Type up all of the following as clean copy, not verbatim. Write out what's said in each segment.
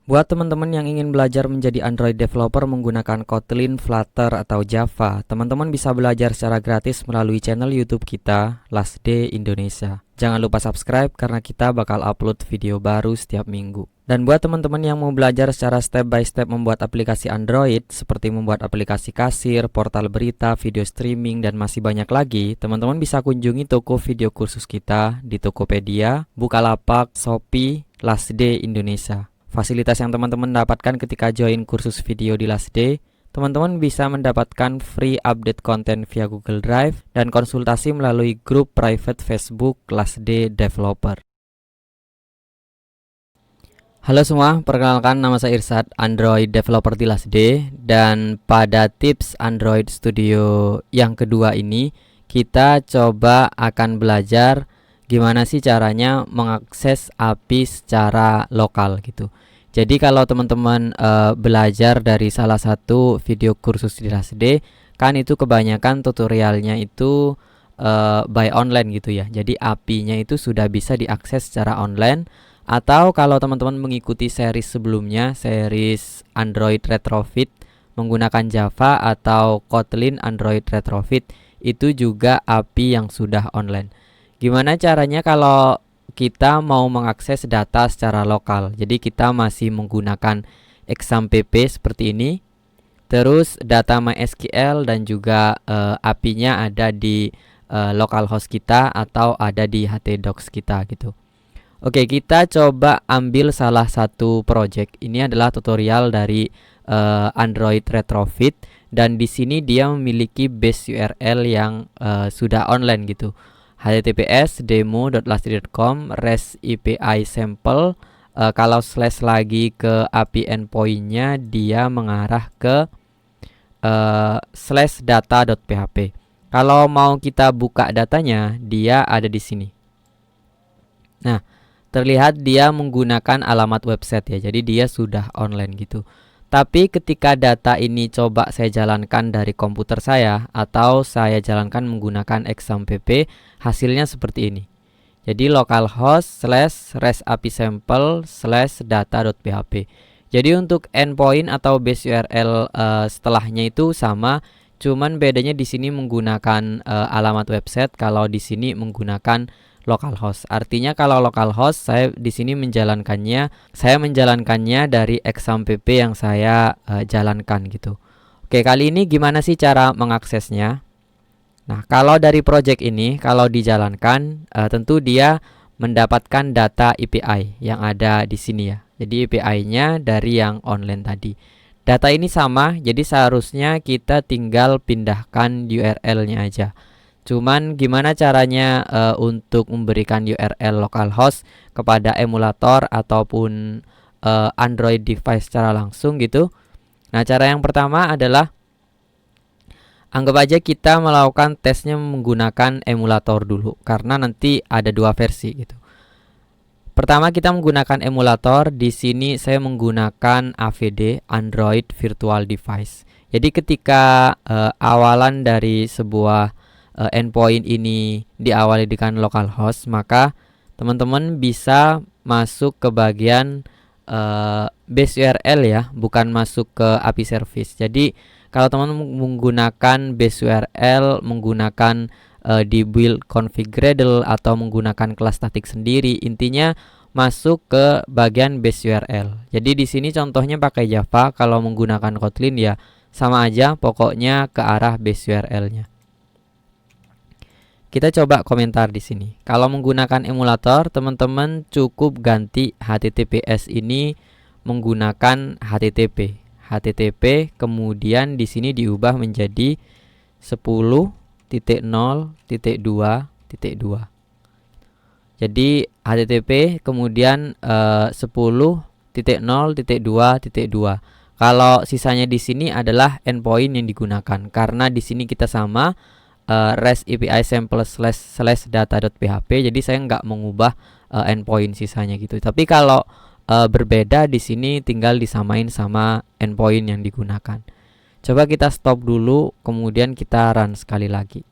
Buat teman-teman yang ingin belajar menjadi Android developer menggunakan Kotlin, Flutter, atau Java, teman-teman bisa belajar secara gratis melalui channel YouTube kita, Last Day Indonesia. Jangan lupa subscribe karena kita bakal upload video baru setiap minggu. Dan buat teman-teman yang mau belajar secara step by step membuat aplikasi Android, seperti membuat aplikasi kasir, portal berita, video streaming, dan masih banyak lagi, teman-teman bisa kunjungi toko video kursus kita di Tokopedia, Bukalapak, Shopee, Last Day Indonesia. Fasilitas yang teman-teman dapatkan ketika join kursus video di Last Day, teman-teman bisa mendapatkan free update konten via Google Drive dan konsultasi melalui grup private Facebook Last Day Developer. Halo semua, perkenalkan nama saya Irsad, Android Developer di Last Day. Dan pada tips Android Studio yang kedua ini, kita coba akan belajar gimana sih caranya mengakses API secara lokal gitu. Jadi kalau teman-teman belajar dari salah satu video kursus di Last Day, kan itu kebanyakan tutorialnya itu by online gitu ya. Jadi API-nya itu sudah bisa diakses secara online. Atau kalau teman-teman mengikuti series sebelumnya, series Android Retrofit menggunakan Java atau Kotlin Android Retrofit, itu juga API yang sudah online. Gimana caranya kalau kita mau mengakses data secara lokal? Jadi kita masih menggunakan exampp seperti ini. Terus data MySQL dan juga API-nya ada di localhost kita atau ada di htdocs kita gitu. Oke, kita coba ambil salah satu project. Ini adalah tutorial dari Android Retrofit dan di sini dia memiliki base URL yang sudah online gitu. https demo.lastday.com REST API sample. Kalau slash lagi ke API endpoint-nya, dia mengarah ke slash data.php. Kalau mau kita buka datanya, dia ada di sini. Nah, terlihat dia menggunakan alamat website ya, jadi dia sudah online gitu. Tapi ketika data ini coba saya jalankan dari komputer saya atau saya jalankan menggunakan exampp, hasilnya seperti ini. Jadi localhost slash REST API sample slash data.php. Jadi untuk endpoint atau base URL setelahnya itu sama, cuman bedanya di sini menggunakan alamat website, kalau di sini menggunakan localhost. Artinya kalau localhost saya di sini menjalankannya dari exampp yang saya jalankan gitu. Oke, kali ini gimana sih cara mengaksesnya? Nah, kalau dari project ini kalau dijalankan tentu dia mendapatkan data API yang ada di sini ya. Jadi API-nya dari yang online tadi. Data ini sama, jadi seharusnya kita tinggal pindahkan URL-nya aja. Cuman gimana caranya untuk memberikan URL localhost kepada emulator ataupun Android device secara langsung gitu. Nah, cara yang pertama adalah anggap aja kita melakukan tesnya menggunakan emulator dulu, karena nanti ada dua versi gitu. Pertama kita menggunakan emulator, di sini saya menggunakan AVD Android Virtual Device. Jadi ketika awalan dari sebuah endpoint ini diawali dengan localhost, maka teman-teman bisa masuk ke bagian base URL ya, bukan masuk ke API service. Jadi kalau teman-teman menggunakan base URL, menggunakan di build config Gradle atau menggunakan kelas statik sendiri, intinya masuk ke bagian base URL. Jadi di sini contohnya pakai Java, kalau menggunakan Kotlin ya sama aja, pokoknya ke arah base URL-nya. Kita coba komentar di sini. Kalau menggunakan emulator, teman-teman cukup ganti HTTPS ini menggunakan HTTP. HTTP kemudian di sini diubah menjadi 10.0.2.2. Jadi HTTP kemudian 10.0.2.2. Kalau sisanya di sini adalah endpoint yang digunakan, karena di sini kita sama REST API sample slash data.php, jadi saya nggak mengubah endpoint sisanya gitu. Tapi kalau berbeda di sini tinggal disamain sama endpoint yang digunakan. Coba kita stop dulu, kemudian kita run sekali lagi.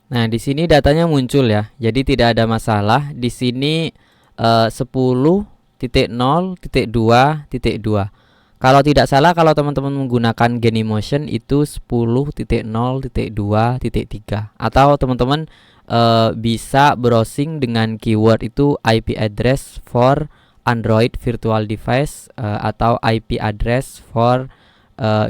Nah, di sini datanya muncul ya. Jadi tidak ada masalah. Di sini 10.0.2.2. Kalau tidak salah, kalau teman-teman menggunakan Genymotion itu 10.0.2.3, atau teman-teman bisa browsing dengan keyword itu IP address for Android virtual device atau IP address for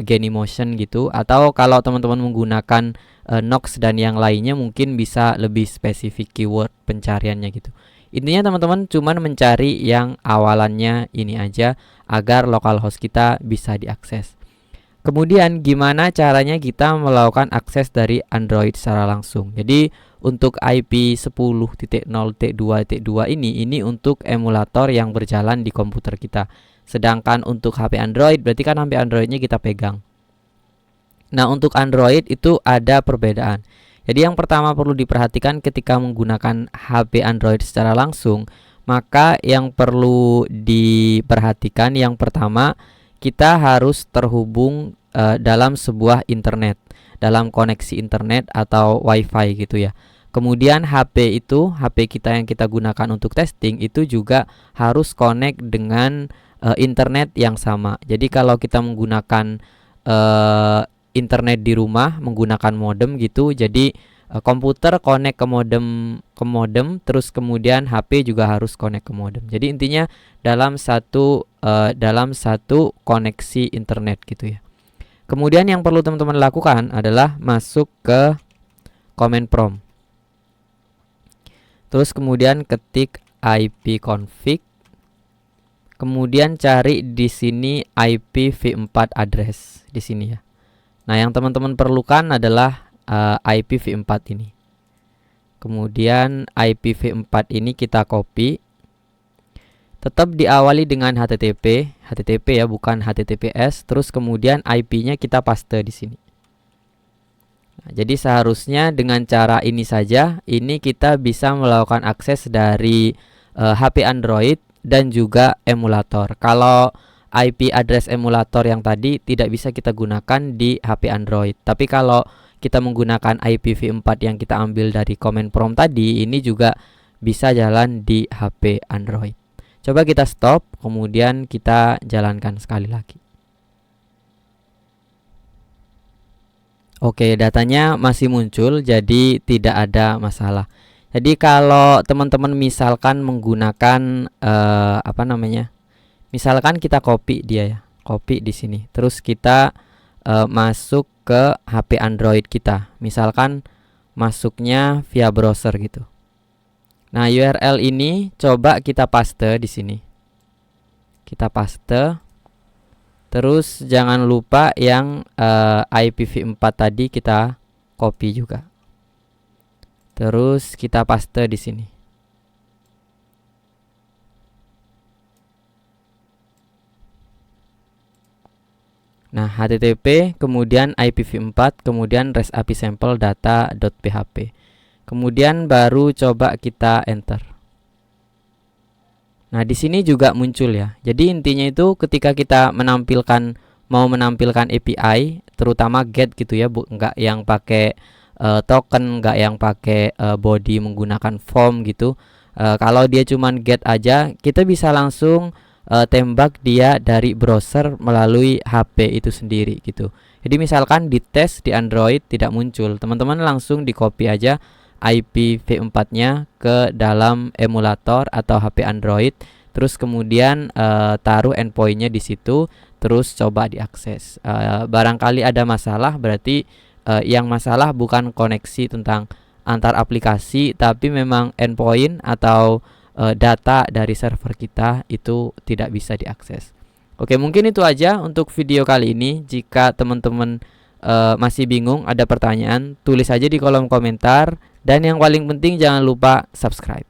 Genymotion gitu. Atau kalau teman-teman menggunakan Nox dan yang lainnya, mungkin bisa lebih spesifik keyword pencariannya gitu. Intinya teman-teman cuman mencari yang awalannya ini aja agar localhost kita bisa diakses. Kemudian gimana caranya kita melakukan akses dari Android secara langsung? Jadi untuk IP 10.0.2.2 ini untuk emulator yang berjalan di komputer kita. Sedangkan untuk HP Android berarti kan HP Androidnya kita pegang. Nah, untuk Android itu ada perbedaan. Jadi yang pertama perlu diperhatikan ketika menggunakan HP Android secara langsung, maka yang perlu diperhatikan yang pertama, kita harus terhubung dalam sebuah internet, dalam koneksi internet atau WiFi gitu ya. Kemudian HP kita yang kita gunakan untuk testing itu juga harus connect dengan internet yang sama. Jadi kalau kita menggunakan internet di rumah menggunakan modem gitu, jadi komputer connect ke modem, terus kemudian HP juga harus connect ke modem. Jadi intinya dalam satu koneksi internet gitu ya. Kemudian yang perlu teman-teman lakukan adalah masuk ke command prompt. Terus kemudian ketik ipconfig. Kemudian cari di sini IPv4 address di sini ya. Nah, yang teman-teman perlukan adalah IPv4 ini. Kemudian IPv4 ini kita copy. Tetap diawali dengan HTTP ya, bukan HTTPS. Terus kemudian IP-nya kita paste di sini. Nah, jadi seharusnya dengan cara ini saja, ini kita bisa melakukan akses dari HP Android dan juga emulator. Kalau IP address emulator yang tadi tidak bisa kita gunakan di HP Android. Tapi kalau kita menggunakan IPv4 yang kita ambil dari command prompt tadi, ini juga bisa jalan di HP Android. Coba kita stop, kemudian kita jalankan sekali lagi. Oke, datanya masih muncul, jadi tidak ada masalah. Jadi kalau teman-teman misalkan menggunakan misalkan kita copy dia ya, copy di sini. Terus kita masuk ke HP Android kita. Misalkan masuknya via browser gitu. Nah, URL ini coba kita paste di sini. Kita paste. Terus jangan lupa yang IPv4 tadi kita copy juga. Terus kita paste di sini. Nah, HTTP, kemudian IPv4, kemudian REST API sample data.php. Kemudian baru coba kita enter. Nah, di sini juga muncul ya. Jadi intinya itu ketika kita mau menampilkan API, terutama GET gitu ya, enggak yang pakai token, enggak yang pakai body menggunakan form gitu. Kalau dia cuman GET aja, kita bisa langsung tembak dia dari browser melalui HP itu sendiri gitu. Jadi misalkan di tes di Android tidak muncul, teman-teman langsung di copy aja IPv4-nya ke dalam emulator atau HP Android, terus kemudian taruh endpoint-nya di situ, terus coba diakses. Barangkali ada masalah, berarti yang masalah bukan koneksi tentang antar aplikasi, tapi memang endpoint atau data dari server kita itu tidak bisa diakses. Oke, mungkin itu aja untuk video kali ini. Jika teman-teman masih bingung, ada pertanyaan, tulis aja di kolom komentar. Dan yang paling penting jangan lupa subscribe.